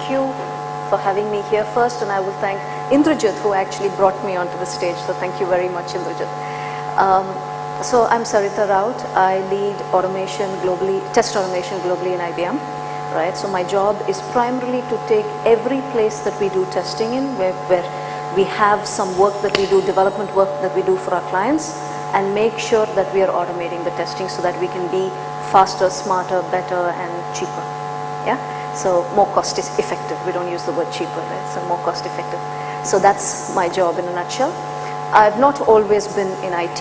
you for having me here first, and I will thank Indrajit, who actually brought me onto the stage. So thank you very much, Indrajit. So I'm Saritha Raut. I lead automation globally, test automation globally in IBM. Right. So my job is primarily to take every place that we do testing in, where we have some work that we do, development work that we do for our clients, and make sure that we are automating the testing so that we can be faster, smarter, better, and cheaper. Yeah. So more cost effective. We don't use the word cheaper, right? So more cost effective. So that's my job in a nutshell. I've not always been in IT.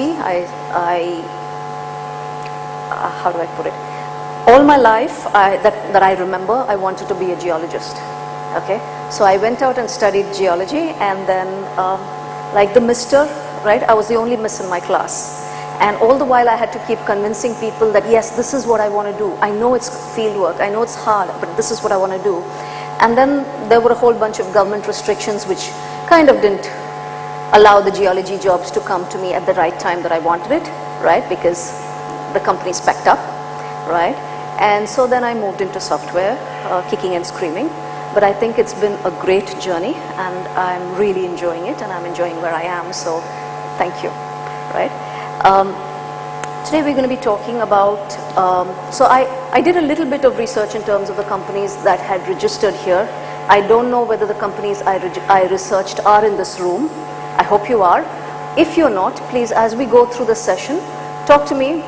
How do I put it? All my life, that I remember, I wanted to be a geologist. Okay, so I went out and studied geology, and then, like the mister, right? I was the only miss in my class, and all the while I had to keep convincing people that yes, this is what I want to do. I know it's field work, I know it's hard, but this is what I want to do. And then there were a whole bunch of government restrictions which kind of didn't allow the geology jobs to come to me at the right time that I wanted it, right? Because the companies packed up, right? And so then I moved into software, kicking and screaming. But I think it's been a great journey, and I'm really enjoying it, and I'm enjoying where I am, so thank you, right? Today we're going to be talking about, so I did a little bit of research in terms of the companies that had registered here. I don't know whether the companies I researched are in this room. I hope you are. If you're not, please, as we go through the session, talk to me,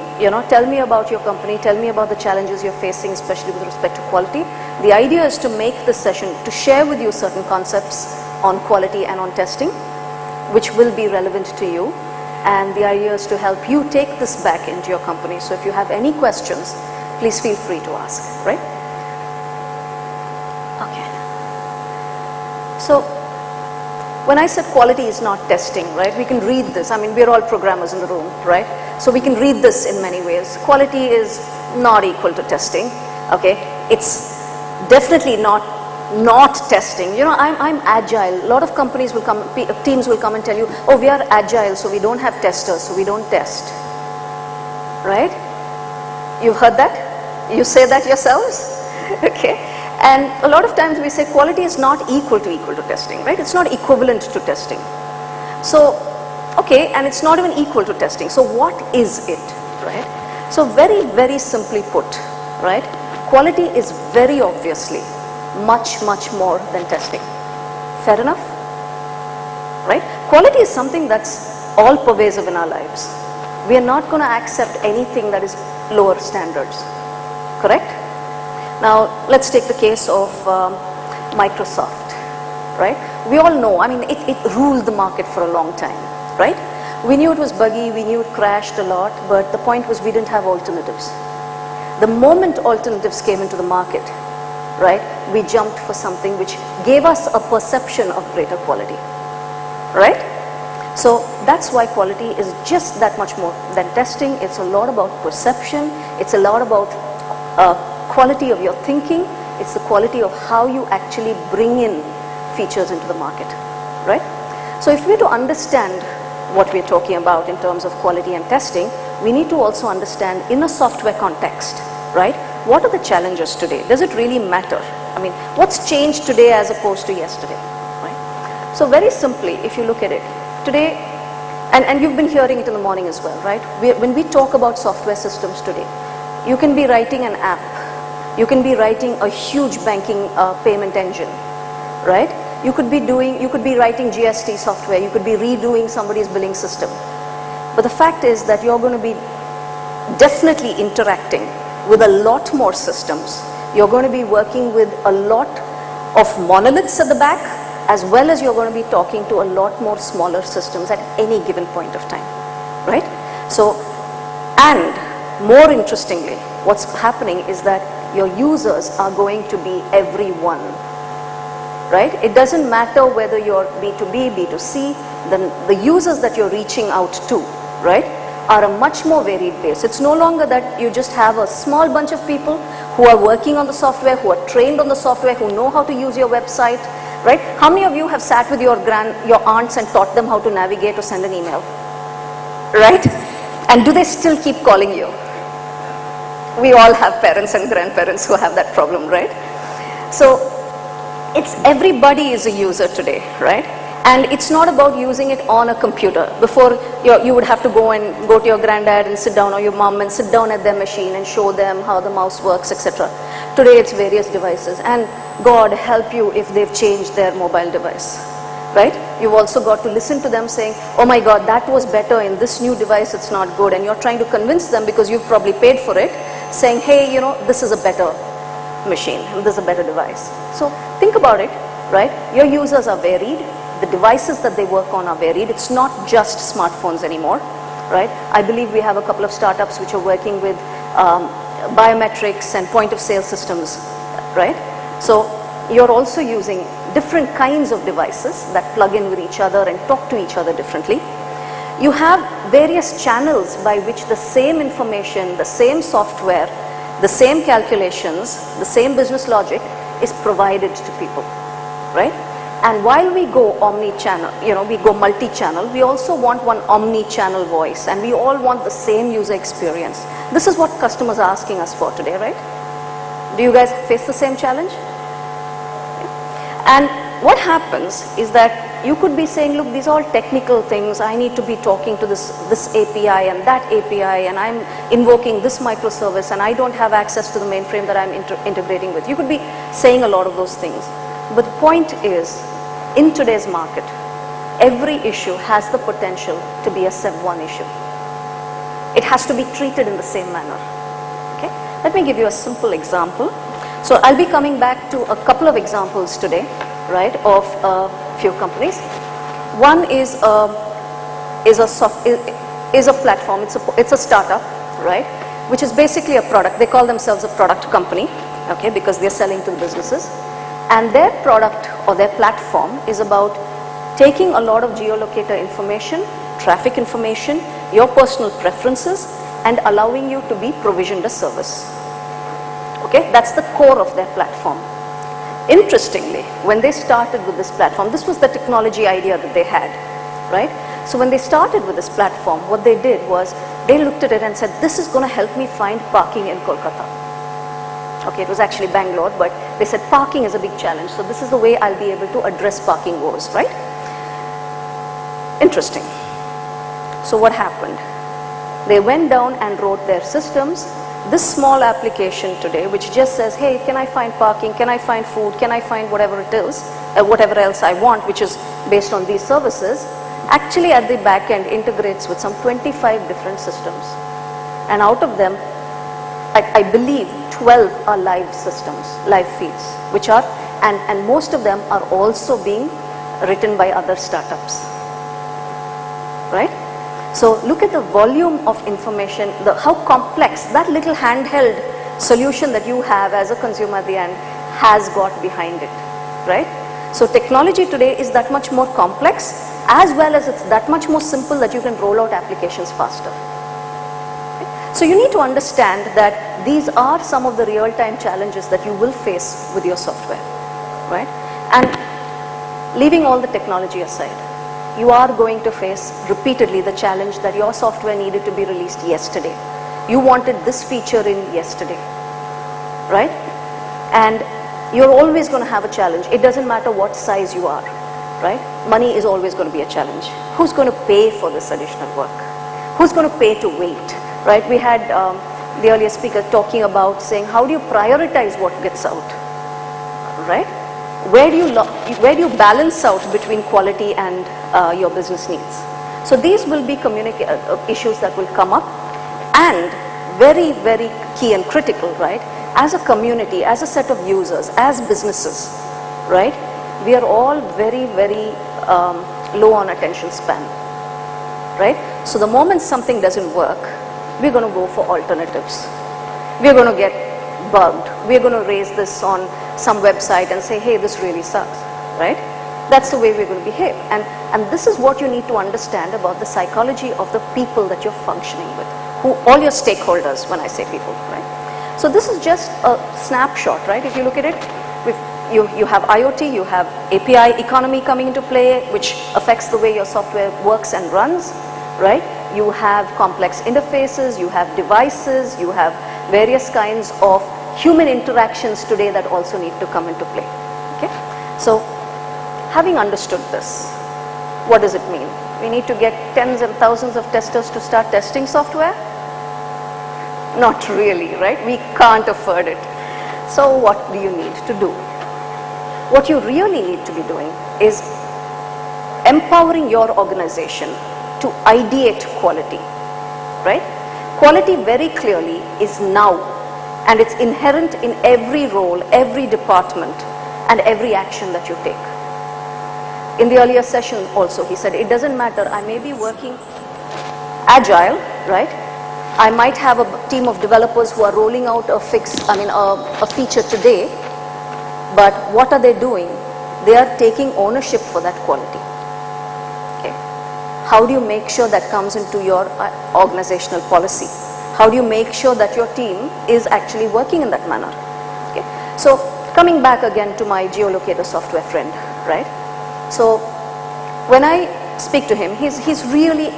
tell me about your company, tell me about the challenges you're facing, especially with respect to quality. The idea is to make this session, to share with you certain concepts on quality and on testing, which will be relevant to you. And the idea is to help you take this back into your company. So if you have any questions, please feel free to ask, right? Okay. So when I said quality is not testing, right, we can read this. I mean, we're all programmers in the room, right? So we can read this in many ways. Quality is not equal to testing, okay? It's definitely not testing. I'm agile. A lot of companies will come, teams will come and tell you, oh, we are agile, so we don't have testers, so we don't test, right? You've heard that? You say that yourselves? Okay. And a lot of times we say quality is not equal to testing, right? It's not equivalent to testing. So, okay, and it's not even equal to testing. So what is it, right? So very, very simply put, right? Quality is very obviously much, much more than testing. Fair enough? Right? Quality is something that's all pervasive in our lives. We are not going to accept anything that is lower standards. Correct? Now, let's take the case of Microsoft, right? We all know, I mean, it ruled the market for a long time, right? We knew it was buggy, we knew it crashed a lot, but the point was we didn't have alternatives. The moment alternatives came into the market, right, we jumped for something which gave us a perception of greater quality, right? So that's why quality is just that much more than testing. It's a lot about perception. It's a lot about quality of your thinking. It's the quality of how you actually bring in features into the market, right? So if we're to understand what we're talking about in terms of quality and testing, we need to also understand in a software context, right? What are the challenges today? Does it really matter? I mean, what's changed today as opposed to yesterday, right? So very simply, if you look at it, today, and you've been hearing it in the morning as well, right? When we talk about software systems today, you can be writing an app, you can be writing a huge banking payment engine, right? You could be writing GST software, you could be redoing somebody's billing system. But the fact is that you're going to be definitely interacting with a lot more systems. You're going to be working with a lot of monoliths at the back, as well as you're going to be talking to a lot more smaller systems at any given point of time, right? So, and more interestingly, what's happening is that your users are going to be everyone, right? It doesn't matter whether you're B2B, B2C, the users that you're reaching out to, right, are a much more varied base. It's no longer that you just have a small bunch of people who are working on the software, who are trained on the software, who know how to use your website, right? How many of you have sat with your aunts and taught them how to navigate or send an email, right? And do they still keep calling you? We all have parents and grandparents who have that problem, right? So everybody is a user today, right? And it's not about using it on a computer. Before, you would have to go to your granddad and sit down, or your mom and sit down at their machine and show them how the mouse works, etc. Today it's various devices, and God help you if they've changed their mobile device, right? You've also got to listen to them saying, oh my God, that was better in this new device, it's not good. And you're trying to convince them, because you've probably paid for it, saying, hey, this is a better machine, this is a better device. So think about it, right? Your users are varied. The devices that they work on are varied. It's not just smartphones anymore, right? I believe we have a couple of startups which are working with biometrics and point of sale systems, right? So you're also using different kinds of devices that plug in with each other and talk to each other differently. You have various channels by which the same information, the same software, the same calculations, the same business logic is provided to people, right? And while we go omni-channel, we go multi-channel, we also want one omni-channel voice, and we all want the same user experience. This is what customers are asking us for today, right? Do you guys face the same challenge? And what happens is that you could be saying, look, these are all technical things. I need to be talking to this API and that API, and I'm invoking this microservice, and I don't have access to the mainframe that I'm integrating with. You could be saying a lot of those things. But the point is, in today's market, every issue has the potential to be a Sev1 issue. It has to be treated in the same manner. Okay? Let me give you a simple example. So I'll be coming back to a couple of examples today, right, of a few companies. One is a platform. It's a startup, right, which is basically a product. They call themselves a product company, okay, because they're selling to the businesses. And their product or their platform is about taking a lot of geolocator information, traffic information, your personal preferences, and allowing you to be provisioned a service. Okay, that's the core of their platform. Interestingly, when they started with this platform, this was the technology idea that they had, right? So when they started with this platform, what they did was they looked at it and said, this is going to help me find parking in Kolkata. Okay, it was actually Bangalore, but they said parking is a big challenge, so this is the way I'll be able to address parking woes, right? Interesting. So what happened? They went down and wrote their systems. This small application today, which just says, hey, can I find parking, can I find food, can I find whatever it is, whatever else I want, which is based on these services, actually at the back end integrates with some 25 different systems. And out of them, I believe 12 are live systems, live feeds, which are, and most of them are also being written by other startups, right? So look at the volume of information, how complex that little handheld solution that you have as a consumer at the end has got behind it, right? So technology today is that much more complex, as well as it's that much more simple that you can roll out applications faster. So you need to understand that these are some of the real-time challenges that you will face with your software, right? And leaving all the technology aside, you are going to face repeatedly the challenge that your software needed to be released yesterday. You wanted this feature in yesterday, right? And you're always going to have a challenge. It doesn't matter what size you are, right? Money is always going to be a challenge. Who's going to pay for this additional work? Who's going to pay to wait? Right, we had the earlier speaker talking about saying, how do you prioritize what gets out, right? Where do you balance out between quality and your business needs? So these will be issues that will come up, and very, very key and critical, right? As a community, as a set of users, as businesses, right? We are all very, very low on attention span, right? So the moment something doesn't work, we're going to go for alternatives. We're going to get bugged. We're going to raise this on some website and say, hey, this really sucks, right? That's the way we're going to behave. And this is what you need to understand about the psychology of the people that you're functioning with, all your stakeholders, when I say people, right? So this is just a snapshot, right? If you look at it, you have IoT, you have API economy coming into play, which affects the way your software works and runs, right? You have complex interfaces, you have devices, you have various kinds of human interactions today that also need to come into play, okay? So, having understood this, what does it mean? We need to get tens and thousands of testers to start testing software? Not really, right? We can't afford it. So what do you need to do? What you really need to be doing is empowering your organization to ideate quality, right? Quality very clearly is now, and it's inherent in every role, every department, and every action that you take. In the earlier session also, he said, it doesn't matter, I may be working agile, right? I might have a team of developers who are rolling out a feature today, but what are they doing? They are taking ownership for that quality. Okay. How do you make sure that comes into your organizational policy? How do you make sure that your team is actually working in that manner? Okay. So coming back again to my geolocator software friend, right? So when I speak to him, he's really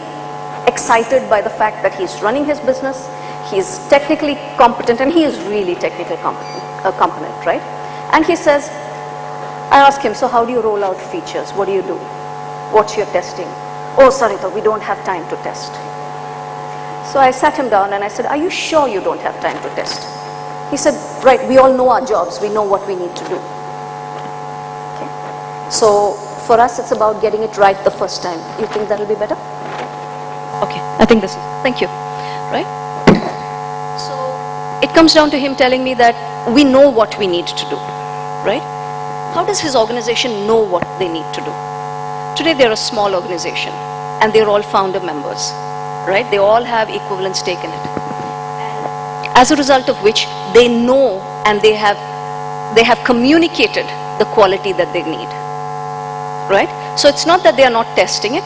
excited by the fact that he's running his business, he's technically competent, and he is really technically competent, right? And he says, I ask him, so how do you roll out features? What do you do? What's your testing? Oh, Saritha, we don't have time to test. So I sat him down and I said, are you sure you don't have time to test? He said, right, we all know our jobs, we know what we need to do. Okay. So for us, it's about getting it right the first time. You think that'll be better? Okay, I think this is, thank you, right? So it comes down to him telling me that we know what we need to do, right? How does his organization know what they need to do? Today they're a small organization and they're all founder members, right? They all have equivalent stake in it. As a result of which they know and they have communicated the quality that they need, right? So it's not that they are not testing it.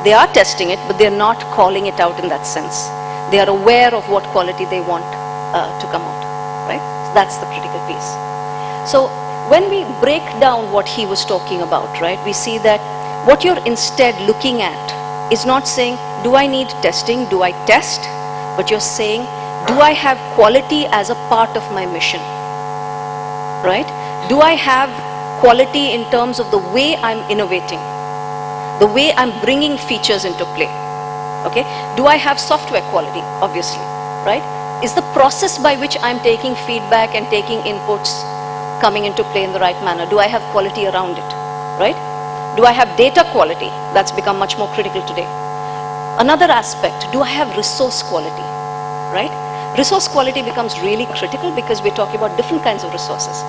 They are testing it, but they're not calling it out in that sense. They are aware of what quality they want to come out, right? So that's the critical piece. So when we break down what he was talking about, right, we see that what you're instead looking at is not saying, do I need testing? Do I test? But you're saying, do I have quality as a part of my mission, right? Do I have quality in terms of the way I'm innovating? The way I'm bringing features into play, okay? Do I have software quality, obviously, right? Is the process by which I'm taking feedback and taking inputs coming into play in the right manner? Do I have quality around it, right? Do I have data quality? That's become much more critical today. Another aspect, do I have resource quality, right? Resource quality becomes really critical because we're talking about different kinds of resources.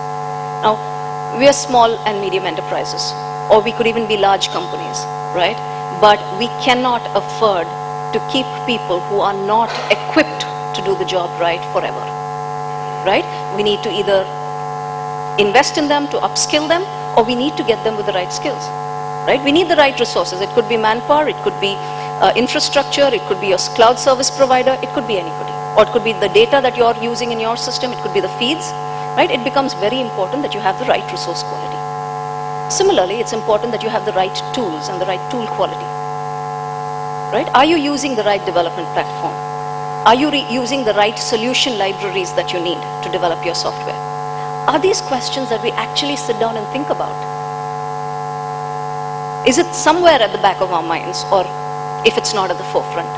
Now, we are small and medium enterprises, or we could even be large companies, right? But we cannot afford to keep people who are not equipped to do the job right forever, right? We need to either invest in them to upskill them, or we need to get them with the right skills, right? We need the right resources. It could be manpower, it could be infrastructure, it could be a cloud service provider, it could be anybody. Or it could be the data that you're using in your system, it could be the feeds, right? It becomes very important that you have the right resource quality. Similarly, it's important that you have the right tools and the right tool quality, right? Are you using the right development platform? Are you using the right solution libraries that you need to develop your software? Are these questions that we actually sit down and think about? Is it somewhere at the back of our minds, or if it's not at the forefront,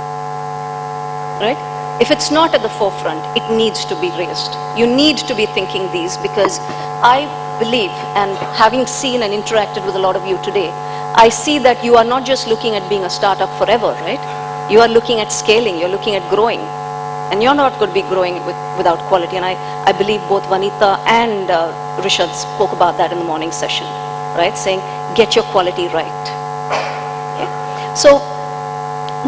right? If it's not at the forefront, it needs to be raised. You need to be thinking these, because I believe, and having seen and interacted with a lot of you today, I see that you are not just looking at being a startup forever, right? You are looking at scaling, you're looking at growing, and you're not going to be growing without quality. And I believe both Vanita and Rishad spoke about that in the morning session, right? Saying, get your quality right. Okay? So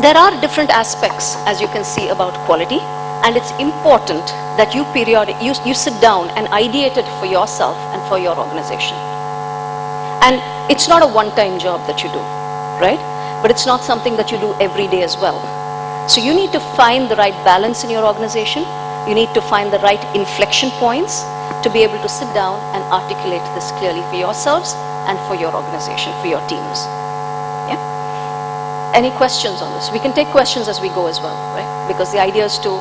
there are different aspects, as you can see, about quality, and it's important that you sit down and ideate it for yourself and for your organization. And it's not a one-time job that you do, right? But it's not something that you do every day as well. So you need to find the right balance in your organization. You need to find the right inflection points to be able to sit down and articulate this clearly for yourselves and for your organization, for your teams. Yeah? Any questions on this? We can take questions as we go as well, right? Because the idea is to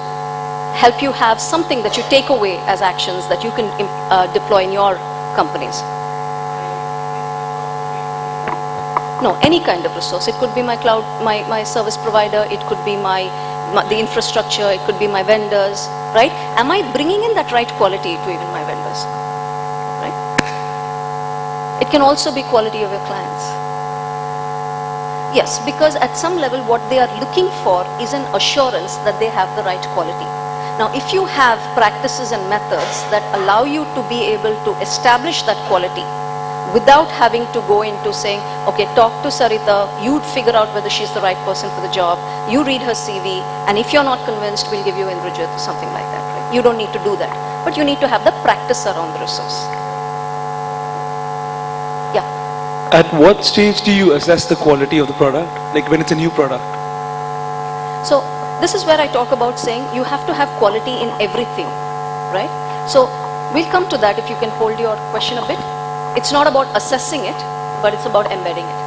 help you have something that you take away as actions that you can deploy in your companies. No, any kind of resource. It could be my cloud, my service provider, it could be the infrastructure, it could be my vendors, right? Am I bringing in that right quality to even my vendors, right? It can also be quality of your clients. Yes, because at some level what they are looking for is an assurance that they have the right quality. Now, if you have practices and methods that allow you to be able to establish that quality without having to go into saying, okay, talk to Saritha, you'd figure out whether she's the right person for the job, you read her CV, and if you're not convinced, we'll give you Indrajit or something like that, right? You don't need to do that, but you need to have the practice around the resource. Yeah. At what stage do you assess the quality of the product? Like when it's a new product? So, this is where I talk about saying you have to have quality in everything, right? So, we'll come to that if you can hold your question a bit. It's not about assessing it, but it's about embedding it.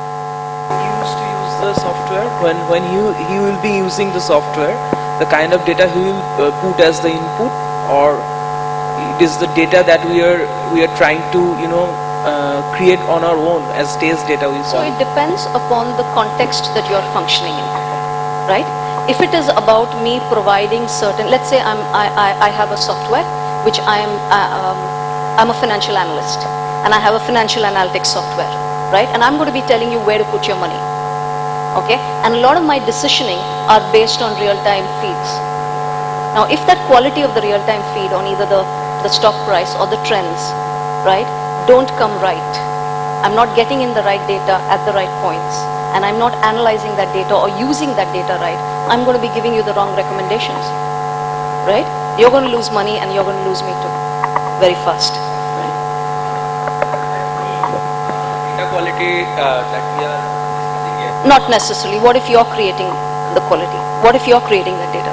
He used to use the software. When he will be using the software, the kind of data he will put as the input, or it is the data that we are trying to create on our own as test data. So it depends upon the context that you are functioning in, right? If it is about me providing certain, let's say I have a software which I'm a financial analyst, and I have a financial analytics software, right? And I'm going to be telling you where to put your money, okay? And a lot of my decisioning are based on real-time feeds. Now, if that quality of the real-time feed on either the stock price or the trends, right, don't come right, I'm not getting in the right data at the right points, and I'm not analyzing that data or using that data right, I'm going to be giving you the wrong recommendations, right? You're going to lose money and you're going to lose me too, very fast. Data quality that we are discussing here. Not necessarily. What if you're creating the quality? What if you're creating the data?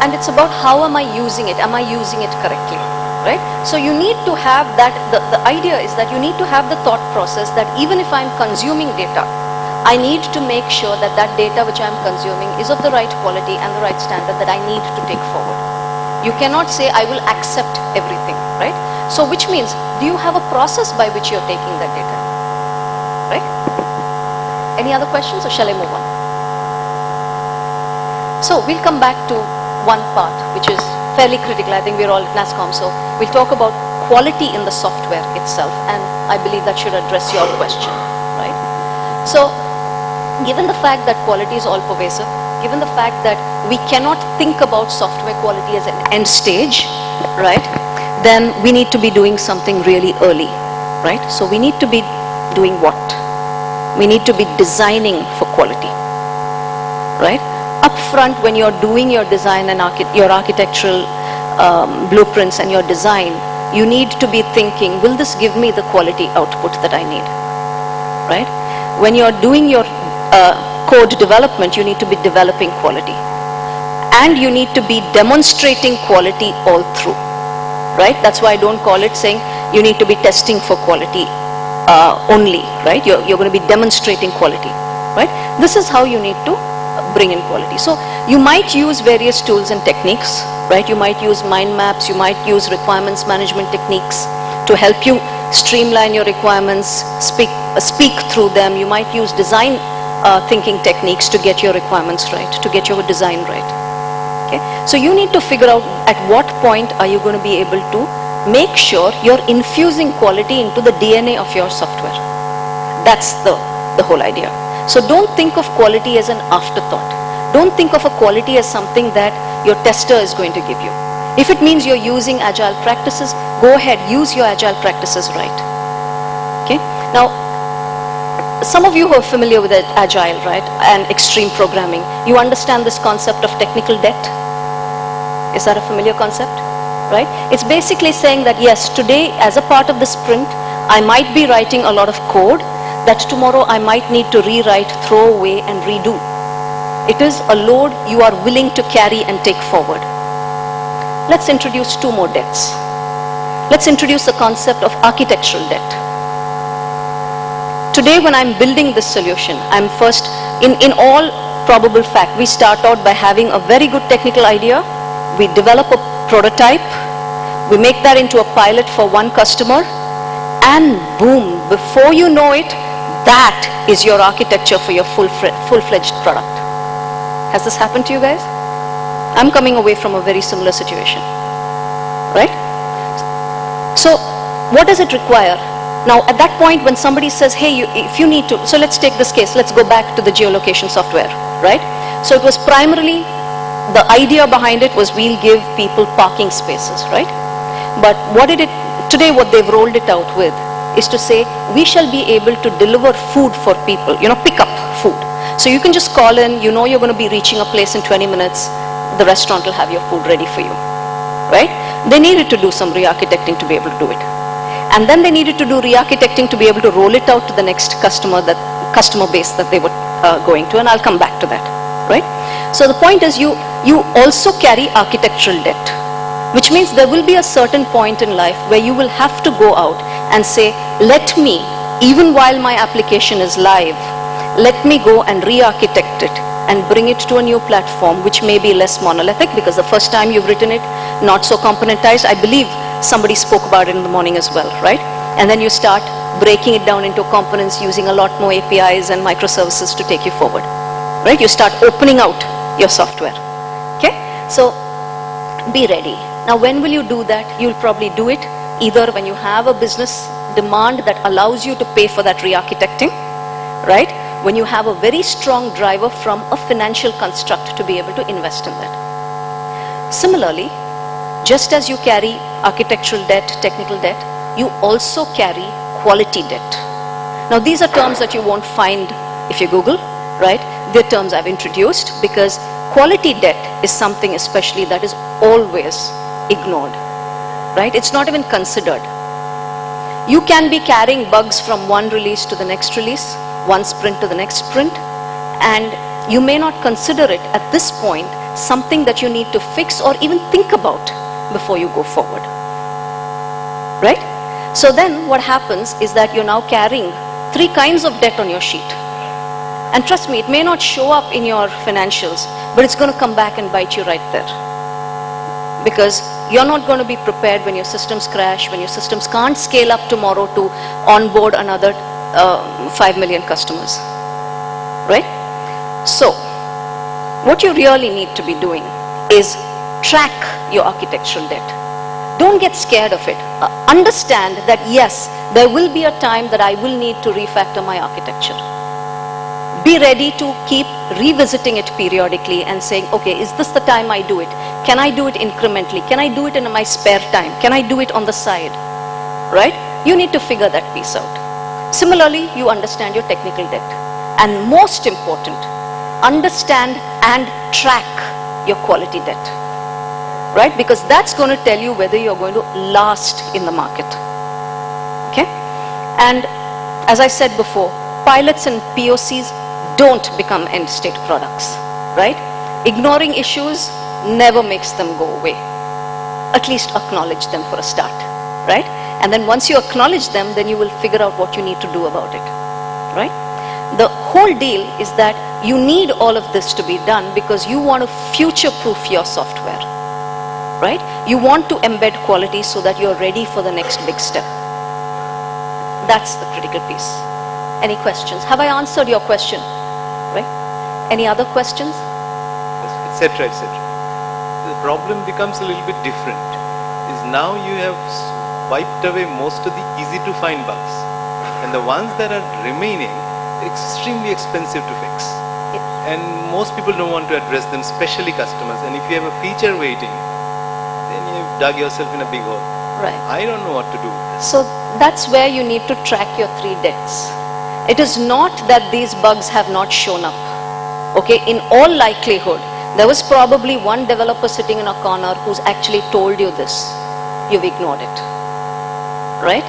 And it's about how am I using it? Am I using it correctly? Right? So you need to have that, the idea is that you need to have the thought process that even if I'm consuming data, I need to make sure that that data which I'm consuming is of the right quality and the right standard that I need to take forward. You cannot say I will accept everything, right? So which means, do you have a process by which you're taking that data, right? Any other questions or shall I move on? So we'll come back to one part which is fairly critical. I think we're all at Nasscom, so we'll talk about quality in the software itself, and I believe that should address your question, right? So given the fact that quality is all pervasive, given the fact that we cannot think about software quality as an end stage, right, then we need to be doing something really early, right? So we need to be doing what? We need to be designing for quality, right? Up front, when you're doing your design and your architectural blueprints and your design, you need to be thinking, will this give me the quality output that I need, right? When you're doing your code development, you need to be developing quality, and you need to be demonstrating quality all through, right? That's why I don't call it saying you need to be testing for quality only, right? You're going to be demonstrating quality, right? This is how you need to bring in quality. So you might use various tools and techniques, right? You might use mind maps, you might use requirements management techniques to help you streamline your requirements, speak through them. You might use design thinking techniques to get your requirements right, to get your design right. Okay? So you need to figure out at what point are you going to be able to make sure you're infusing quality into the DNA of your software. That's the whole idea. So don't think of quality as an afterthought. Don't think of a quality as something that your tester is going to give you. If it means you're using agile practices, go ahead, use your agile practices right. Okay? Now, some of you who are familiar with agile, right, and extreme programming, you understand this concept of technical debt. Is that a familiar concept? Right? It's basically saying that yes, today as a part of the sprint, I might be writing a lot of code that tomorrow I might need to rewrite, throw away and redo. It is a load you are willing to carry and take forward. Let's introduce two more debts. Let's introduce the concept of architectural debt. Today when I'm building this solution, I'm first, in all probable fact, we start out by having a very good technical idea. We develop a prototype, we make that into a pilot for one customer, and boom, before you know it, That is your architecture for your full-fledged product. Has this happened to you guys? I'm coming away from a very similar situation, right? So what does it require? Now at that point when somebody says, hey, if you need to, so let's take this case, let's go back to the geolocation software, right? So it was primarily, the idea behind it was we'll give people parking spaces, right? But today what they've rolled it out with is to say, we shall be able to deliver food for people, pick up food. So you can just call in, you're going to be reaching a place in 20 minutes, the restaurant will have your food ready for you, right? They needed to do some re-architecting to be able to do it. And then they needed to do re-architecting to be able to roll it out to the next customer base that they were going to, and I'll come back to that, right? So the point is you also carry architectural debt, which means there will be a certain point in life where you will have to go out and say, let me, even while my application is live, let me go and re-architect it and bring it to a new platform which may be less monolithic, because the first time you've written it, not so componentized. I believe somebody spoke about it in the morning as well, right? And then you start breaking it down into components using a lot more APIs and microservices to take you forward, right? You start opening out your software, okay? So be ready. Now when will you do that? You'll probably do it either when you have a business demand that allows you to pay for that re-architecting, right? When you have a very strong driver from a financial construct to be able to invest in that. Similarly, just as you carry architectural debt, technical debt, you also carry quality debt. Now these are terms that you won't find if you Google, right? They're terms I've introduced because quality debt is something especially that is always ignored, right? It's not even considered. You can be carrying bugs from one release to the next release, one sprint to the next sprint, and you may not consider it at this point something that you need to fix or even think about before you go forward, right? So then what happens is that you're now carrying 3 kinds of debt on your sheet. And trust me, it may not show up in your financials, but it's going to come back and bite you right there. Because you're not going to be prepared when your systems crash, when your systems can't scale up tomorrow to onboard another 5 million customers, right? So what you really need to be doing is track your architectural debt. Don't get scared of it. Understand that yes, there will be a time that I will need to refactor my architecture. Be ready to keep revisiting it periodically and saying, okay, is this the time I do it? Can I do it incrementally? Can I do it in my spare time? Can I do it on the side? Right? You need to figure that piece out. Similarly, you understand your technical debt. And most important, understand and track your quality debt. Right? Because that's going to tell you whether you're going to last in the market. Okay? And as I said before, pilots and POCs don't become end state products, right? Ignoring issues never makes them go away. At least acknowledge them for a start, right? And then once you acknowledge them, then you will figure out what you need to do about it, right? The whole deal is that you need all of this to be done because you want to future-proof your software, right? You want to embed quality so that you're ready for the next big step. That's the critical piece. Any questions? Have I answered your question? Right? Any other questions? Etc. etc. The problem becomes a little bit different. Is now you have wiped away most of the easy to find bugs, and the ones that are remaining are extremely expensive to fix. And most people don't want to address them, especially customers. And if you have a feature waiting, then you've dug yourself in a big hole. Right. I don't know what to do. So that's where you need to track your 3 debts. It is not that these bugs have not shown up. Okay, in all likelihood, there was probably one developer sitting in a corner who's actually told you this. You've ignored it, right?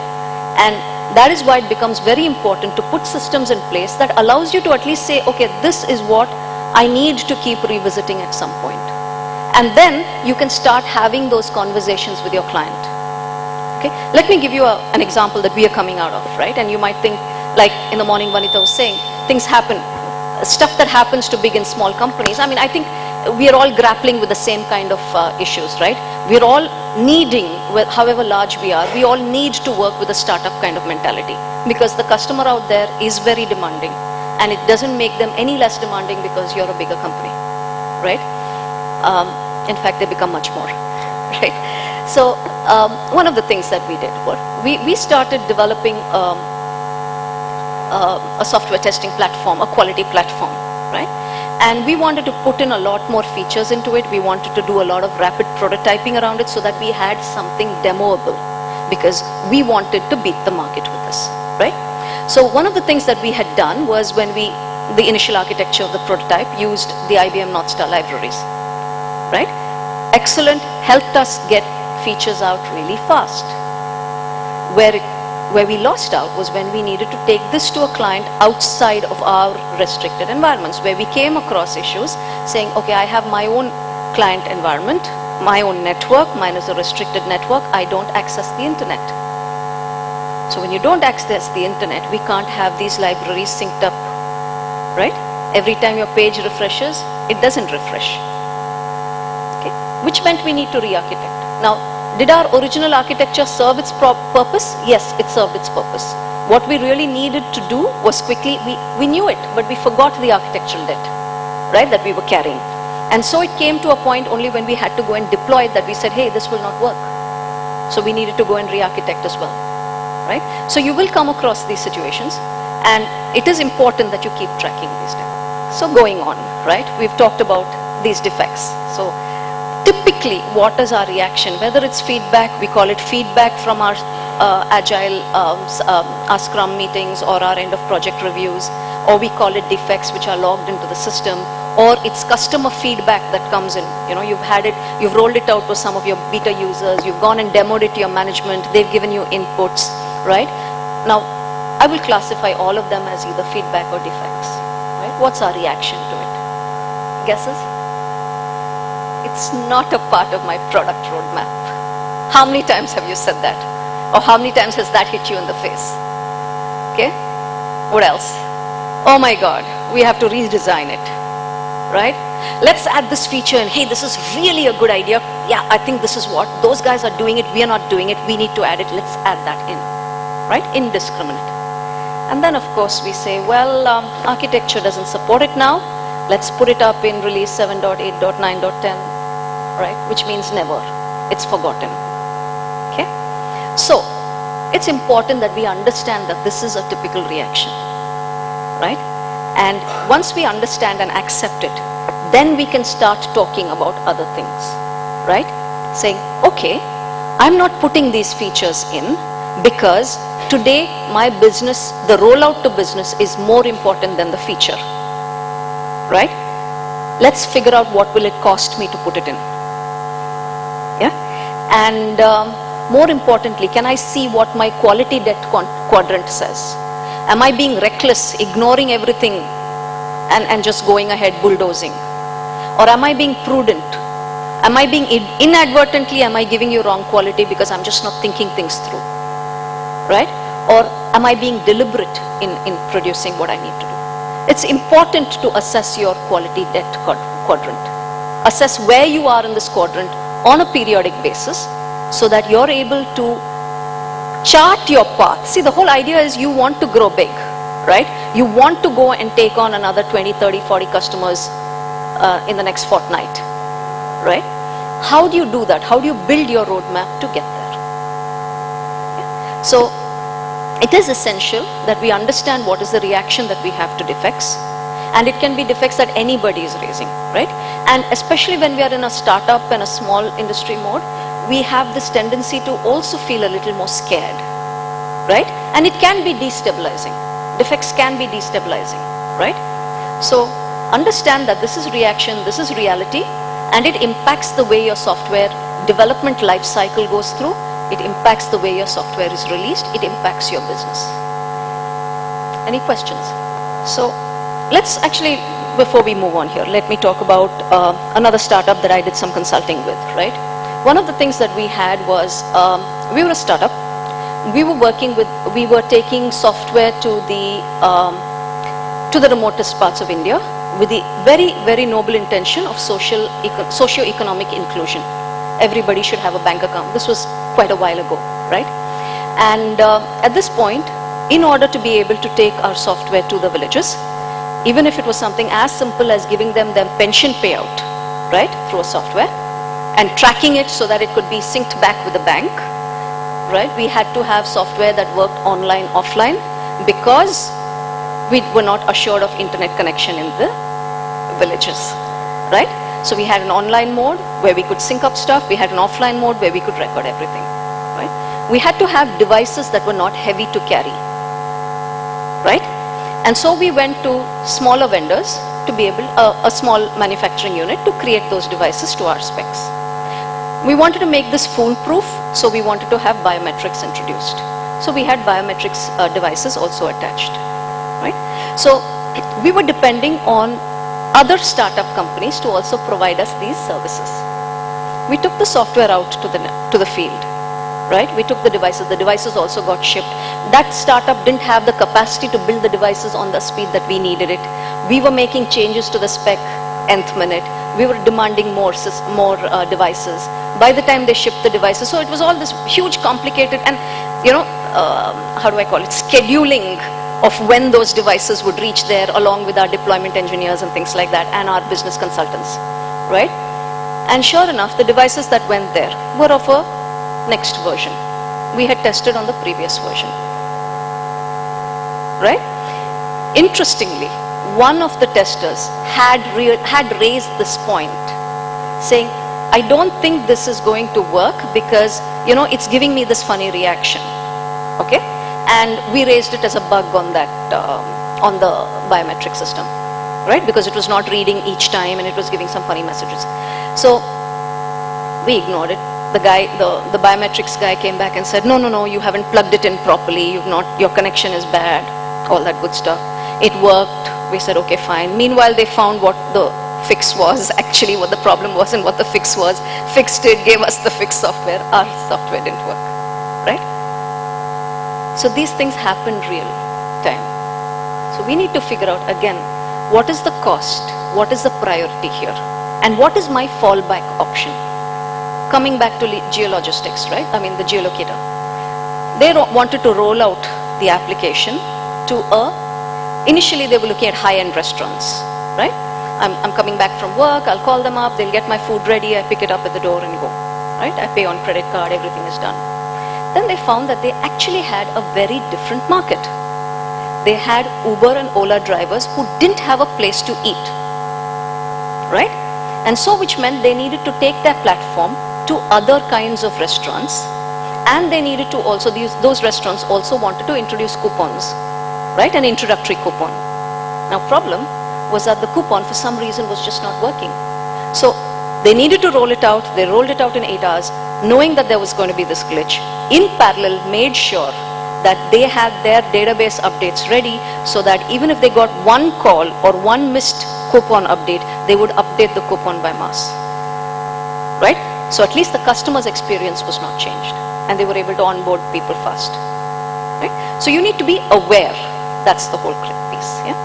And that is why it becomes very important to put systems in place that allows you to at least say, okay, this is what I need to keep revisiting at some point. And then you can start having those conversations with your client. Okay, let me give you an example that we are coming out of, right? And you might think, like in the morning Vanita was saying, things happen, stuff that happens to big and small companies. I mean, I think we are all grappling with the same kind of issues, right? We are all needing, however large we are, we all need to work with a startup kind of mentality, because the customer out there is very demanding, and it doesn't make them any less demanding because you're a bigger company, right? In fact, they become much more, right? So one of the things that we did was we started developing a software testing platform, a quality platform, right? And we wanted to put in a lot more features into it. We wanted to do a lot of rapid prototyping around it so that we had something demoable, because we wanted to beat the market with this, right? So one of the things that we had done was, when the initial architecture of the prototype used the IBM North Star libraries, right? Excellent, helped us get features out really fast. Where we lost out was when we needed to take this to a client outside of our restricted environments, where we came across issues saying, okay, I have my own client environment, my own network, mine is a restricted network, I don't access the internet. So when you don't access the internet, we can't have these libraries synced up, right? Every time your page refreshes, it doesn't refresh, okay? Which meant we need to re-architect. Now, did our original architecture serve its purpose? Yes, it served its purpose. What we really needed to do was quickly, we knew it, but we forgot the architectural debt, right, that we were carrying. And so it came to a point only when we had to go and deploy it that we said, hey, this will not work. So we needed to go and re-architect as well, right? So you will come across these situations, and it is important that you keep tracking these defects. So going on, right, we've talked about these defects. So typically, what is our reaction? Whether it's feedback, we call it feedback from our Agile, our Scrum meetings or our end of project reviews, or we call it defects which are logged into the system, or it's customer feedback that comes in. You know, you've had it, you've rolled it out to some of your beta users, you've gone and demoed it to your management, they've given you inputs, right? Now, I will classify all of them as either feedback or defects, right? What's our reaction to it? Guesses? It's not a part of my product roadmap. How many times have you said that? Or how many times has that hit you in the face? Okay? What else? Oh my God, we have to redesign it, right? Let's add this feature, and hey, this is really a good idea. Yeah, I think this is what, those guys are doing it, we are not doing it, we need to add it, let's add that in, right? Indiscriminate. And then of course we say, well, architecture doesn't support it now. Let's put it up in release 7.8.9.10, right? Which means never. It's forgotten. Okay? So, it's important that we understand that this is a typical reaction, right? And once we understand and accept it, then we can start talking about other things, right? Saying, okay, I'm not putting these features in because today my business, the rollout to business is more important than the feature. Right? Let's figure out what will it cost me to put it in. Yeah? And more importantly, can I see what my quality debt quadrant says? Am I being reckless, ignoring everything and just going ahead bulldozing? Or am I being prudent? Am I being inadvertently, am I giving you wrong quality because I'm just not thinking things through? Right? Or am I being deliberate in producing what I need to do? It's important to assess your quality debt quadrant. Assess where you are in this quadrant on a periodic basis so that you're able to chart your path. See, the whole idea is you want to grow big, right? You want to go and take on another 20, 30, 40 customers in the next fortnight, right? How do you do that? How do you build your roadmap to get there? Yeah. So, it is essential that we understand what is the reaction that we have to defects, and it can be defects that anybody is raising, right? And especially when we are in a startup and a small industry mode, we have this tendency to also feel a little more scared, right? And it can be destabilizing. Defects can be destabilizing, right? So understand that this is reaction, this is reality, and it impacts the way your software development life cycle goes through. It impacts the way your software is released. It impacts your business. Any questions? So let's actually, before we move on here, let me talk about another startup that I did some consulting with, right? One of the things that we had was, we were a startup. We were taking software to the remotest parts of India, with the very, very noble intention of socio-economic inclusion. Everybody should have a bank account. This was quite a while ago, right? And at this point, in order to be able to take our software to the villages, even if it was something as simple as giving them their pension payout, right, through a software, and tracking it so that it could be synced back with the bank, right, we had to have software that worked online, offline, because we were not assured of internet connection in the villages, right? So we had an online mode where we could sync up stuff, we had an offline mode where we could record everything, right? We had to have devices that were not heavy to carry, right? And so we went to smaller vendors to be able, a small manufacturing unit to create those devices to our specs. We wanted to make this foolproof, so we wanted to have biometrics introduced. So we had biometrics devices also attached, right? So we were depending on other startup companies to also provide us these services. We took the software out to the field, right? We took the devices also got shipped. That startup didn't have the capacity to build the devices on the speed that we needed it. We were making changes to the spec nth minute. We were demanding more devices. By the time they shipped the devices, so it was all this huge, complicated, and how do I call it, scheduling of when those devices would reach there, along with our deployment engineers and things like that, and our business consultants, right? And sure enough, the devices that went there were of a next version. We had tested on the previous version, right? Interestingly, one of the testers had raised this point, saying, I don't think this is going to work because, it's giving me this funny reaction, okay? And we raised it as a bug on that, on the biometric system, right? Because it was not reading each time and it was giving some funny messages. So we ignored it. The biometrics guy came back and said, no, you haven't plugged it in properly. Your connection is bad, all that good stuff. It worked. We said, okay, fine. Meanwhile, they found what the fix was, actually what the problem was and what the fix was, fixed it, gave us the fixed software. Our software didn't work, right? So these things happen real time. So we need to figure out again, what is the cost? What is the priority here? And what is my fallback option? Coming back to geologistics, right? I mean the geolocator. They wanted to roll out the application to initially they were looking at high-end restaurants, right? I'm coming back from work, I'll call them up, they'll get my food ready, I pick it up at the door and go, right? I pay on credit card, everything is done. Then they found that they actually had a very different market. They had Uber and Ola drivers who didn't have a place to eat, right? And so which meant they needed to take their platform to other kinds of restaurants, and they needed to also, those restaurants also wanted to introduce coupons, right? An introductory coupon. Now problem was that the coupon for some reason was just not working. So they needed to roll it out. They rolled it out in 8 hours, knowing that there was going to be this glitch. In parallel, made sure that they had their database updates ready so that even if they got one call or one missed coupon update, they would update the coupon by mass, right? So at least the customer's experience was not changed and they were able to onboard people fast, right? So you need to be aware. That's the whole piece, yeah?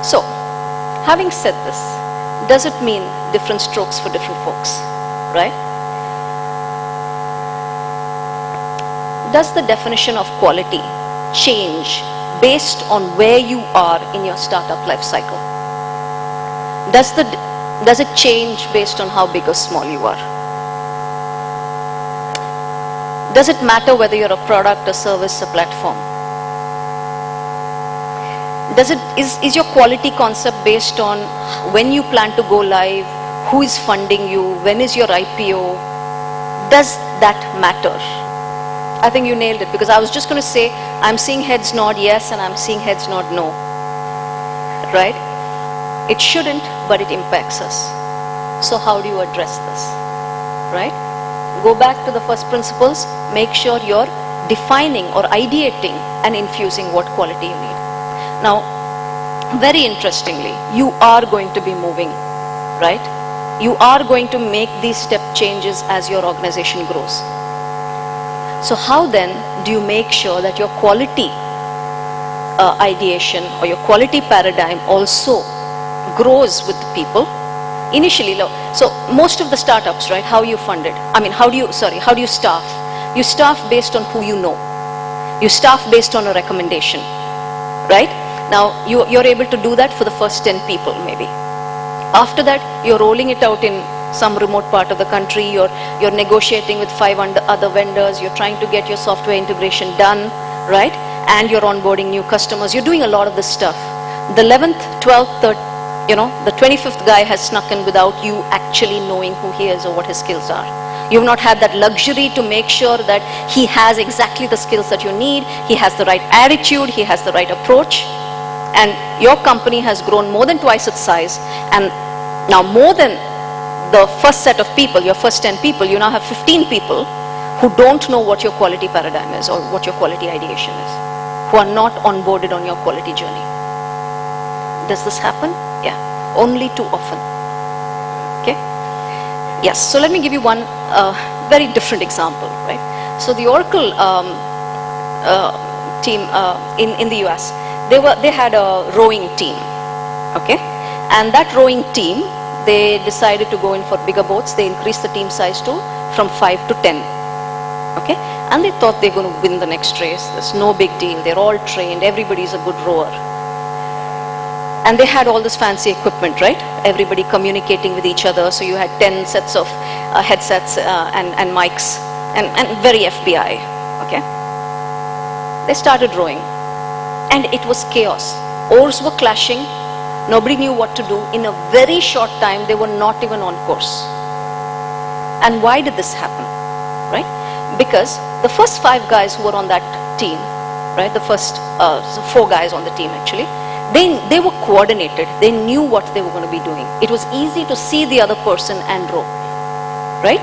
So, having said this, does it mean different strokes for different folks, right? Does the definition of quality change based on where you are in your startup life cycle? Does it change based on how big or small you are? Does it matter whether you're a product, a service, a platform? Is your quality concept based on when you plan to go live, who is funding you, when is your IPO? Does that matter? I think you nailed it, because I was just going to say, I'm seeing heads nod yes and I'm seeing heads nod no, right? It shouldn't, but it impacts us. So how do you address this, right? Go back to the first principles, make sure you're defining or ideating and infusing what quality you need. Now, very interestingly, you are going to be moving, right? You are going to make these step changes as your organization grows. So how then do you make sure that your quality ideation or your quality paradigm also grows with the people. Initially, so most of the startups, right, how you fund it? I mean, how do you staff? You staff based on who you know. You staff based on a recommendation, right? Now, you're able to do that for the first 10 people, maybe. After that, you're rolling it out in some remote part of the country, you're negotiating with 5 other vendors, you're trying to get your software integration done, right? And you're onboarding new customers. You're doing a lot of this stuff. The 11th, 12th, the 25th guy has snuck in without you actually knowing who he is or what his skills are. You've not had that luxury to make sure that he has exactly the skills that you need, he has the right attitude, he has the right approach. And your company has grown more than twice its size, and now more than the first set of people, your first 10 people, you now have 15 people who don't know what your quality paradigm is or what your quality ideation is, who are not onboarded on your quality journey. Does this happen? Yeah, only too often. Okay? Yes, so let me give you one very different example, right? So the Oracle team in the US, they had a rowing team, okay? And that rowing team, they decided to go in for bigger boats. They increased the team size from 5 to 10, okay? And they thought they're going to win the next race. There's no big deal. They're all trained. Everybody's a good rower. And they had all this fancy equipment, right? Everybody communicating with each other. So you had 10 sets of headsets and mics and very FBI, okay? They started rowing. And it was chaos. Oars were clashing. Nobody knew what to do. In a very short time, they were not even on course. And why did this happen, right? Because the first 5 guys who were on that team, right? The first 4 guys on the team actually, they were coordinated. They knew what they were going to be doing. It was easy to see the other person and row, right?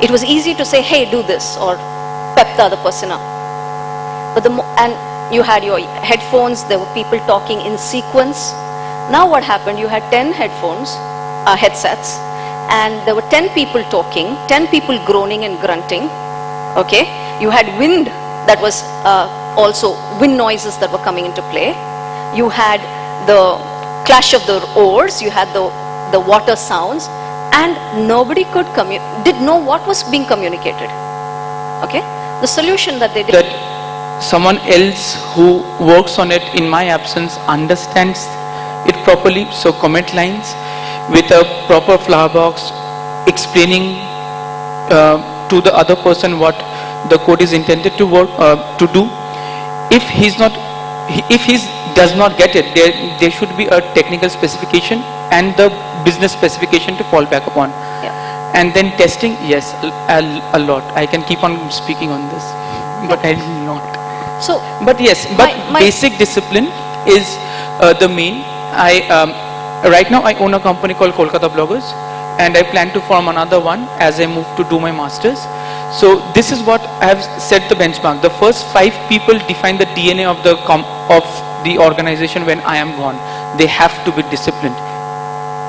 It was easy to say, hey, do this, or pep the other person up. But and you had your headphones, there were people talking in sequence. Now what happened, you had 10 headsets, and there were 10 people talking, 10 people groaning and grunting, okay? You had wind that was also wind noises that were coming into play. You had the clash of the oars, you had the water sounds, and nobody did know what was being communicated, okay? The solution that they did... That someone else who works on it in my absence understands it properly, so comment lines with a proper flower box explaining to the other person what the code is intended to do. If he does not get it, there should be a technical specification and the business specification to fall back upon. Yeah. And then testing, yes, a lot. I can keep on speaking on this, but I will not. So, but yes, basic discipline is the main. Right now I own a company called Kolkata Bloggers, and I plan to form another one as I move to do my masters. So this is what I have set the benchmark. The first 5 people define the DNA of the organization when I am gone. They have to be disciplined.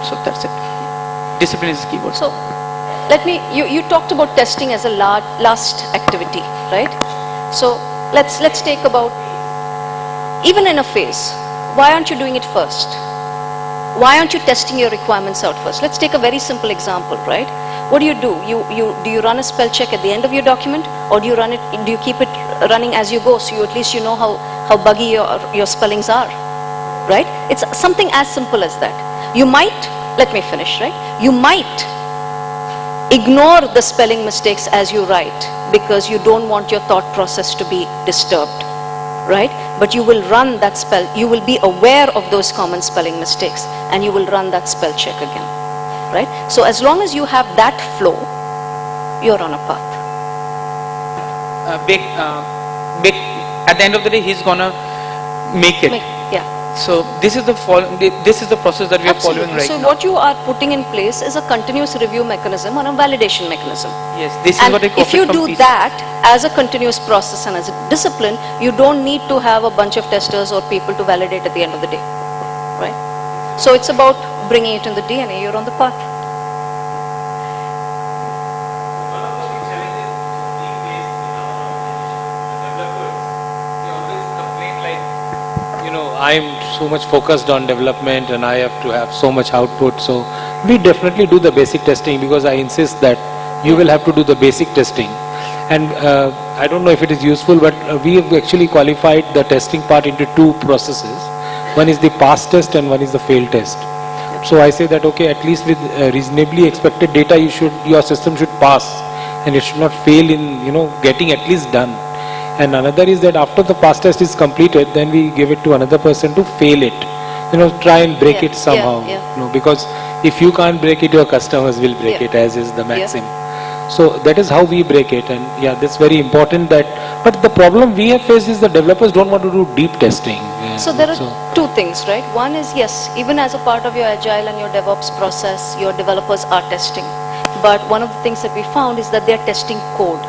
So that's it. Discipline is the keyword. So you talked about testing as a last activity, right? So let's take about, even in a phase, why aren't you doing it first? Why aren't you testing your requirements out first? Let's take a very simple example, right? What do? Do you run a spell check at the end of your document, or do you keep it running as you go, so at least you know how buggy your spellings are, right? It's something as simple as that. You might, let me finish, right? You might ignore the spelling mistakes as you write because you don't want your thought process to be disturbed, right? But you will run that you will be aware of those common spelling mistakes, and you will run that spell check again, right? So as long as you have that flow, you're on a path. At the end of the day, he's gonna make it. Yeah. So this is the process that we are following right now. So what you are putting in place is a continuous review mechanism or a validation mechanism. Yes, this is what I call. If you do that as a continuous process and as a discipline, you don't need to have a bunch of testers or people to validate at the end of the day, right? So it's about bringing it in the DNA. You're on the path. I'm so much focused on development and I have to have so much output. So we definitely do the basic testing because I insist that you will have to do the basic testing. And I don't know if it is useful, but we have actually qualified the testing part into two processes. One is the pass test and one is the fail test. So I say that, okay, at least with reasonably expected data, your system should pass and it should not fail in, getting at least done. And another is that after the pass test is completed, then we give it to another person to fail it. Try and break it somehow. Because if you can't break it, your customers will break it, as is the maxim. So that is how we break it. And yeah, that's very important. But the problem we have faced is the developers don't want to do deep testing. So there are two things, right? One is, yes, even as a part of your Agile and your DevOps process, your developers are testing. But one of the things that we found is that they're testing code.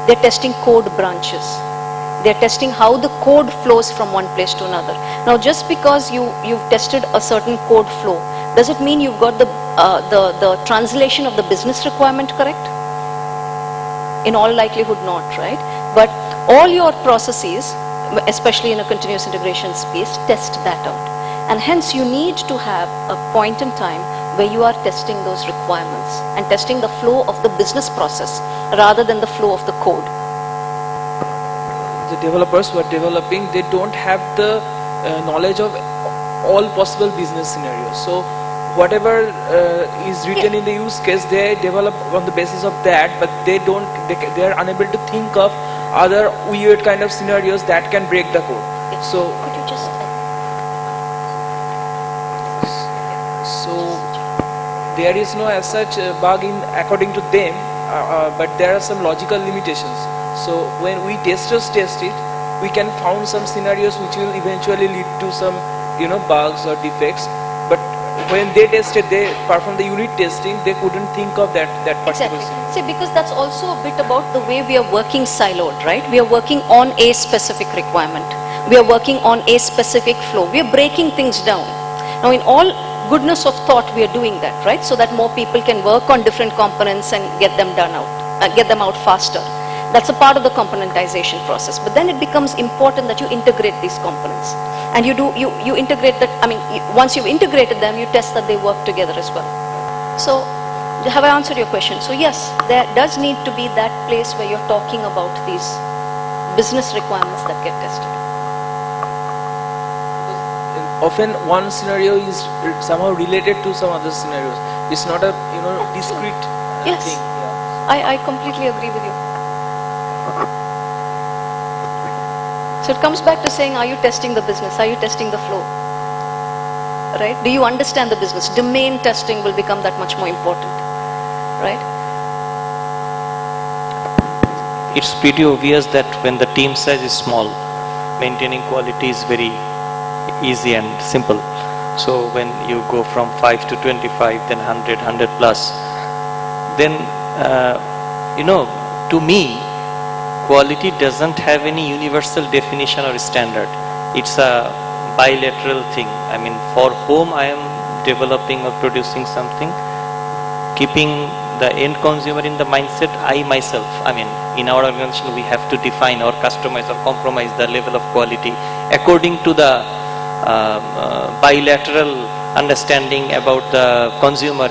They're testing code branches. They're testing how the code flows from one place to another. Now, just because you've tested a certain code flow, does it mean you've got the translation of the business requirement correct? In all likelihood not, right? But all your processes, especially in a continuous integration space, test that out. And hence you need to have a point in time where you are testing those requirements and testing the flow of the business process rather than the flow of the code. The developers who are developing, they don't have the knowledge of all possible business scenarios. So whatever is written in the use case, they develop on the basis of that, but they are unable to think of other weird kind of scenarios that can break the code. So could you just there is no as such bug in according to them, but there are some logical limitations. So when we testers test it, we can found some scenarios which will eventually lead to some bugs or defects. But when they tested, they performed the unit testing, they couldn't think of that particular scenario. See, because that's also a bit about the way we are working siloed, right? We are working on a specific requirement. We are working on a specific flow. We are breaking things down. Now, in all goodness of thought, we are doing that, right? So that more people can work on different components and get them out faster. That's a part of the componentization process. But then it becomes important that you integrate these components. And you integrate that, once you've integrated them, you test that they work together as well. So, have I answered your question? So yes, there does need to be that place where you're talking about these business requirements that get tested. Often one scenario is somehow related to some other scenarios. It's not a discrete yes. thing. Yeah. I completely agree with you. So it comes back to saying, are you testing the business? Are you testing the flow? Right? Do you understand the business? Domain testing will become that much more important. Right? It's pretty obvious that when the team size is small, maintaining quality is very easy and simple. So when you go from 5 to 25, then 100, 100 plus, then to me, quality doesn't have any universal definition or standard. It's a bilateral thing. For whom I am developing or producing something, keeping the end consumer in the mindset, I myself, in our organization, we have to define or customize or compromise the level of quality according to the bilateral understanding about the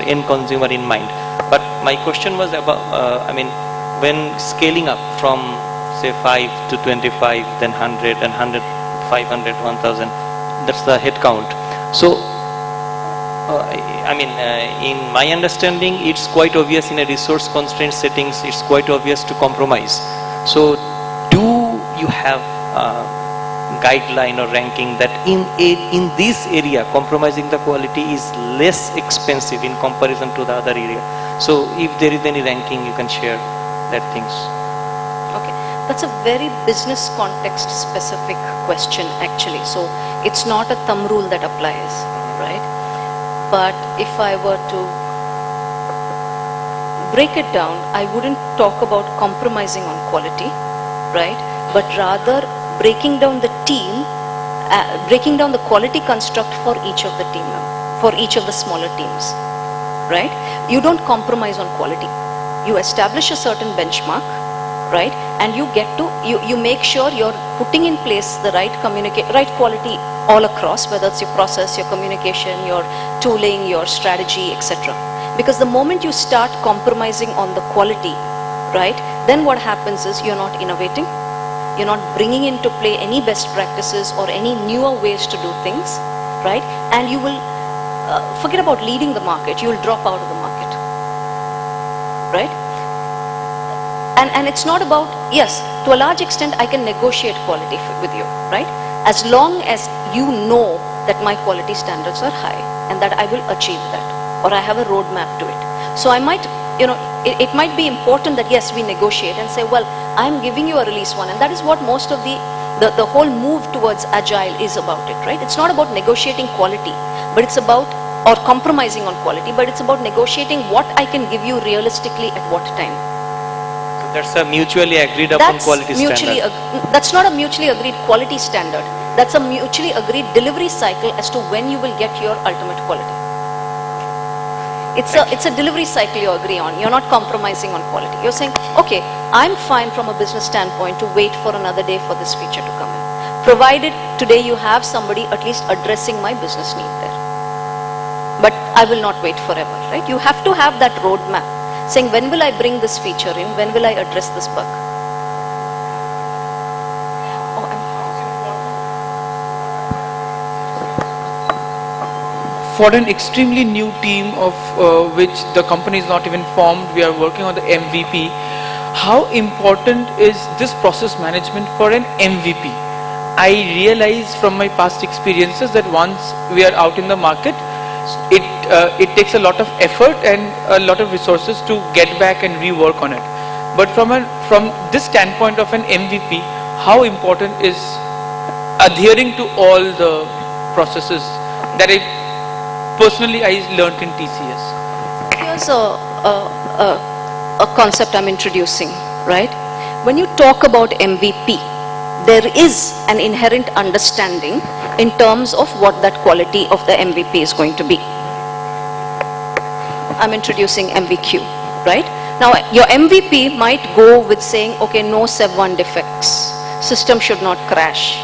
end consumer in mind. But my question was about, when scaling up from say 5 to 25, then 100 and 100, 500, 1000, that's the head count. So, in my understanding, it's quite obvious in a resource constraint settings, it's quite obvious to compromise. So, do you have guideline or ranking that in this area, compromising the quality is less expensive in comparison to the other area? So, if there is any ranking, you can share that things. Okay, that's a very business context specific question actually. So it's not a thumb rule that applies, right? But if I were to break it down, I wouldn't talk about compromising on quality, right? But rather breaking down the team, breaking down the quality construct for each of the team, for each of the smaller teams, right? You don't compromise on quality. You establish a certain benchmark, right? And you get to, you make sure you're putting in place the right quality all across, whether it's your process, your communication, your tooling, your strategy, etc. Because the moment you start compromising on the quality, right, then what happens is you're not innovating, you're not bringing into play any best practices or any newer ways to do things, right, and you will forget about leading the market, you will drop out of the market, right? And it's not about, yes, to a large extent I can negotiate quality with you, right? As long as you know that my quality standards are high and that I will achieve that, or I have a roadmap to it. So I might, it might be important that yes, we negotiate and say, well, I'm giving you a release one, and that is what most of the whole move towards Agile is about it, right? It's not about negotiating quality, but it's about, or compromising on quality, but it's about negotiating what I can give you realistically at what time. That's a mutually agreed upon quality standard. That's not a mutually agreed quality standard. That's a mutually agreed delivery cycle as to when you will get your ultimate quality. It's a delivery cycle you agree on. You're not compromising on quality. You're saying, okay, I'm fine from a business standpoint to wait for another day for this feature to come in, provided today you have somebody at least addressing my business need there. But I will not wait forever, right? You have to have that roadmap, saying when will I bring this feature in, when will I address this bug. For an extremely new team of which the company is not even formed, we are working on the MVP. How important is this process management for an MVP? I realize from my past experiences that once we are out in the market, it takes a lot of effort and a lot of resources to get back and rework on it. But from this standpoint of an MVP, how important is adhering to all the processes that personally I learned in TCS? Here's a concept I'm introducing, right? When you talk about MVP, there is an inherent understanding in terms of what that quality of the MVP is going to be. I'm introducing MVQ, right? Now, your MVP might go with saying, okay, no Sev1 defects, system should not crash,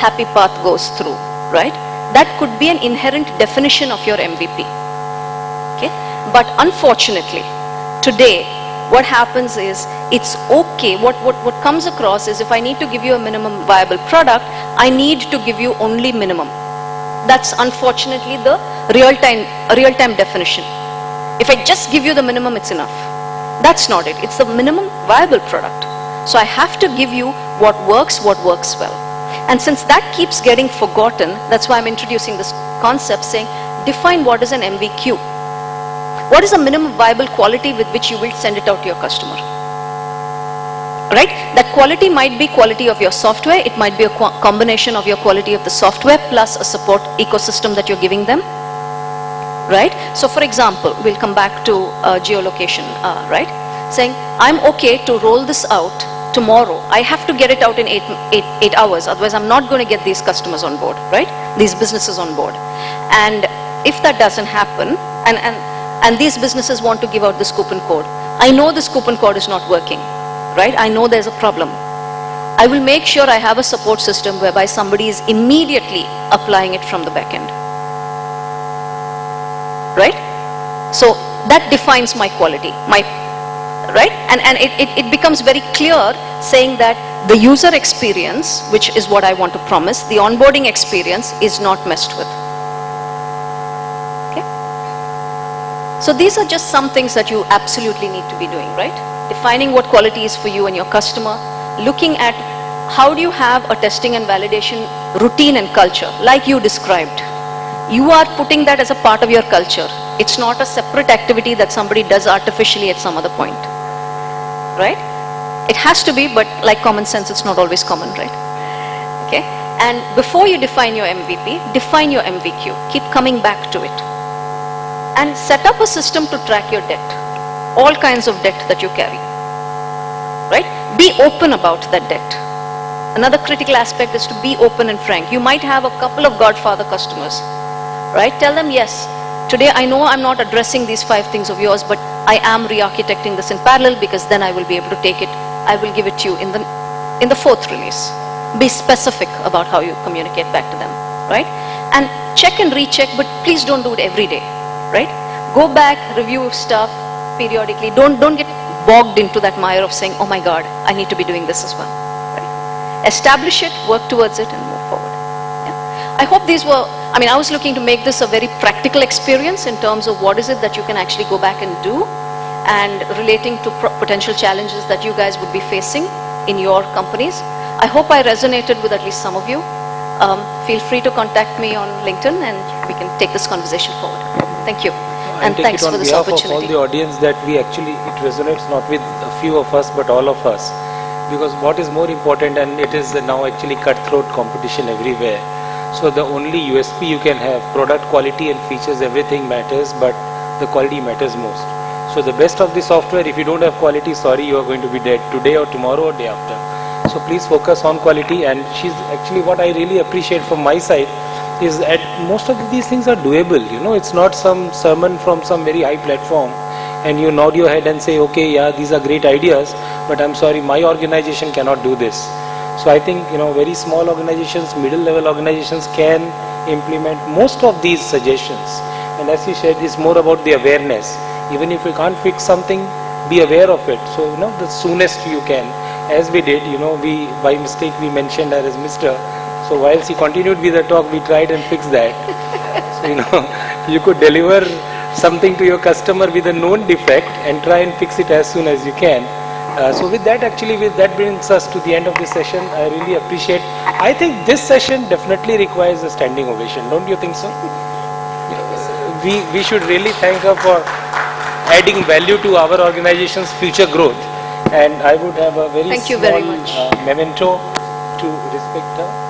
happy path goes through, right? That could be an inherent definition of your MVP, okay? But unfortunately, today, what happens is, it's okay, what comes across is if I need to give you a minimum viable product, I need to give you only minimum. That's unfortunately the real-time definition. If I just give you the minimum, it's enough. That's not it. It's the minimum viable product. So I have to give you what works well. And since that keeps getting forgotten, that's why I'm introducing this concept saying, define what is an MVQ. What is the minimum viable quality with which you will send it out to your customer? Right? That quality might be quality of your software. It might be a combination of your quality of the software plus a support ecosystem that you're giving them. Right? So for example, we'll come back to geolocation, right? Saying, I'm okay to roll this out tomorrow. I have to get it out in 8 hours, otherwise I'm not going to get these customers on board, right? These businesses on board. And if that doesn't happen, and these businesses want to give out this coupon code, I know this coupon code is not working, right? I know there's a problem. I will make sure I have a support system whereby somebody is immediately applying it from the back end, right? So that defines my quality, right? And it becomes very clear saying that the user experience, which is what I want to promise, the onboarding experience is not messed with. Okay? So these are just some things that you absolutely need to be doing, right? Defining what quality is for you and your customer, looking at how do you have a testing and validation routine and culture, like you described. You are putting that as a part of your culture. It's not a separate activity that somebody does artificially at some other point. Right? It has to be, but like common sense, it's not always common, right? Okay? And before you define your MVP, define your MVQ. Keep coming back to it. And set up a system to track your debt. All kinds of debt that you carry. Right? Be open about that debt. Another critical aspect is to be open and frank. You might have a couple of Godfather customers. Right? Tell them, yes, today I know I'm not addressing these 5 things of yours, but I am re-architecting this in parallel, because then I will be able to take it, I will give it to you in the 4th release. Be specific about how you communicate back to them. right? And check and recheck, but please don't do it every day, right? Go back, review stuff periodically. Don't get bogged into that mire of saying, oh my God, I need to be doing this as well. Right? Establish it, work towards it, and move forward. Yeah? I hope these were, I was looking to make this a very practical experience in terms of what is it that you can actually go back and do, and relating to potential challenges that you guys would be facing in your companies. I hope I resonated with at least some of you. Feel free to contact me on LinkedIn and we can take this conversation forward. Thank you. And thanks for this opportunity. Of all the audience that we actually, it resonates not with a few of us but all of us, because what is more important, and it is now actually cutthroat competition everywhere. So the only USP you can have, product quality and features, everything matters, but the quality matters most. So the best of the software, if you don't have quality, sorry, you are going to be dead today or tomorrow or day after. So please focus on quality. And she's actually, what I really appreciate from my side is that most of these things are doable. It's not some sermon from some very high platform and you nod your head and say, okay, yeah, these are great ideas, but I'm sorry, my organization cannot do this. So I think, very small organizations, middle level organizations can implement most of these suggestions. And as you said, it's more about the awareness. Even if you can't fix something, be aware of it. So, the soonest you can, as we did, we, by mistake, we mentioned her as Mr. So whilst he continued with the talk, we tried and fixed that. So, you could deliver something to your customer with a known defect and try and fix it as soon as you can. So with that, that brings us to the end of this session. I really appreciate. I think this session definitely requires a standing ovation. Don't you think so? We should really thank her for adding value to our organization's future growth. And I would have a very small memento to respect her.